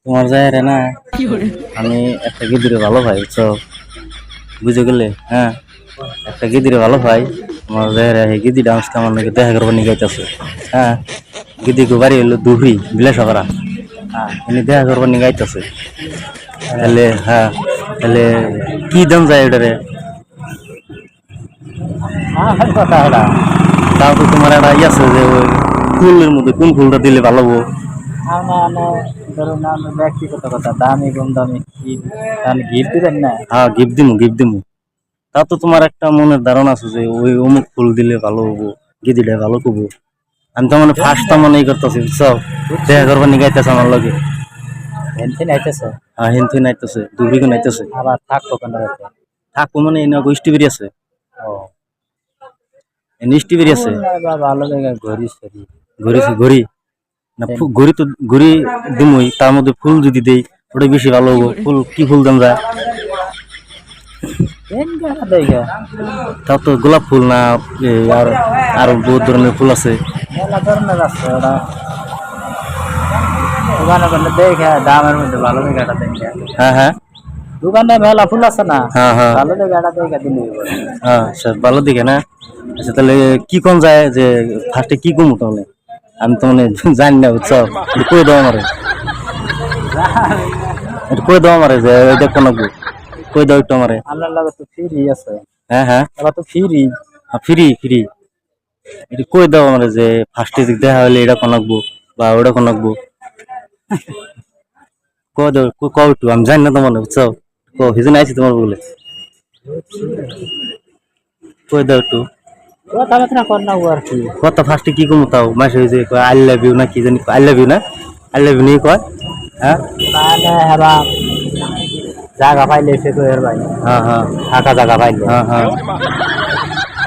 তোমার যায় রে না, আমি একটা গিদিরে ভালো ভাই বুঝছো, বুঝে গেলে হ্যাঁ, একটা গিদিরে ভালো ভাই। তোমার যায় রে গিদি ডান্স আমার নাকি দেখা করবার নিয়ে গাইতেছে। হ্যাঁ, গিদি গো বাড়ি হলো দুহরি বিলাসা হ্যাঁ, এনে দেখা করবার নিয়ে গাইতেছে। তাহলে হ্যাঁ, তাহলে কি দাম যায় এটারে? কথা হলা তাও তো তোমার একটা ইয়ে আছে যে ওই ফুলের মধ্যে কোন ফুলটা দিলে ভালো হবো? ধরুন আমরা ব্যক্তিগত কথা দামি কম দামি কি গিফট দিবেন না। হ্যাঁ, গিফট দিমু গিফট দিমু। তা তো তোমার একটা মনের ধারণা আছে যে ওই অমুক ফুল দিলে ভালো হবো, গিদিটা ভালো করবো। আমি তো মানে ফার্স্ট তো মনে করতেছি বুঝছো, দেখা করবার নিয়ে গাইতেছে আমার লগে। হেনতেন আইতেছে হ্যাঁ, হিন্দি নাইতেছে, দুবিকে নাইতেছে। আবার থাকবো কেন রাতে? থাকবো মানে এনে স্টিবেরি আছে, ও এনে স্টিবেরি আছে। বা ভালো জায়গায় ঘড়ি সরি ঘড়ি ঘড়ি না, ঘড়ি তো ঘড়ি দিমই, তার মধ্যে ফুল যদি দেই ওটা বেশি ভালো হবো। ফুল কি ফুল দাম যায়? কেন গানা দেখা তাও তো গোলাপ ফুল না, আর আরো বহুত ধরনের ফুল আছে। মেলা ধরনের আছে ওরা দোকানে ওখানে দেখে দামের মধ্যে ভালো জায়গাটা দেখে হ্যাঁ হ্যাঁ দোকানে মেলা ফুল আছে না, হ্যাঁ হ্যাঁ ভালো জায়গাটা দেখে দিলে হ্যাঁ, স্যার ভালো দিকে না। আচ্ছা তাহলে কি কোন যায় যে ফার্স্টে কি কমু তাহলে? আমি তো মানে জানি না বুঝছো, একটু কই দাও আমারে, একটু কই দাও আমারে যে এটা কোন কই দাও একটু আমারে। আপনার লাগে তো ফ্রি আছে, হ্যাঁ হ্যাঁ, এবার তো ফ্রি ফ্রি ফ্রি, এটা কই দাও আমারে যে ফার্স্টে দেখা হলে এটা কোন বা ওটা কোন কই দাও, কও একটু, আমি জানি না তো মানে বুঝছো, কও হিজন আইছি তোমার বলে, কই দাও একটু। কথাবার্তা কর না ও আর কি কত ফার্স্টে কি কমু তাও মাসে হয়েছে আই লাভ ইউ না কি জানি, আই লাভ ইউ না, আই লাভ ইউ নিয়ে কয়। হ্যাঁ মানে হেবা জায়গা পাইলে এসে তো এর ভাই হ্যাঁ হ্যাঁ ফাঁকা জায়গা পাইলে হ্যাঁ হ্যাঁ,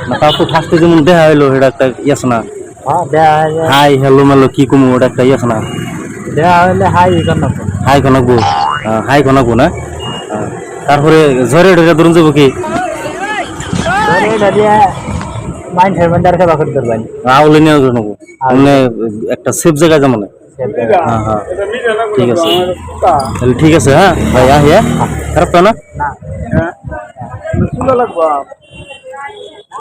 না তাও তো ফার্স্টে যেমন দেখা হইলো এটা একটা ইয়েস না, হ্যাঁ দেয়া হইলে হাই হ্যালো মেলো কি কমু ওটা একটা ইয়েস না। দেয়া হইলে হাই কেন হাই কনকবো, হাই কনকবো না। তারপরে ঝরে ঢেকে ধরুন যাবো কি এটা দিয়ে মাইন্ড হেরমেন্ডার সেবা করতে পারবেন আউলে নিয়ে নেবো, মানে একটা সেফ জায়গায় যেমন। হ্যাঁ হ্যাঁ, ঠিক আছে তাহলে, ঠিক আছে হ্যাঁ ভাই, হ্যাঁ খারাপ তো না। না লাগবো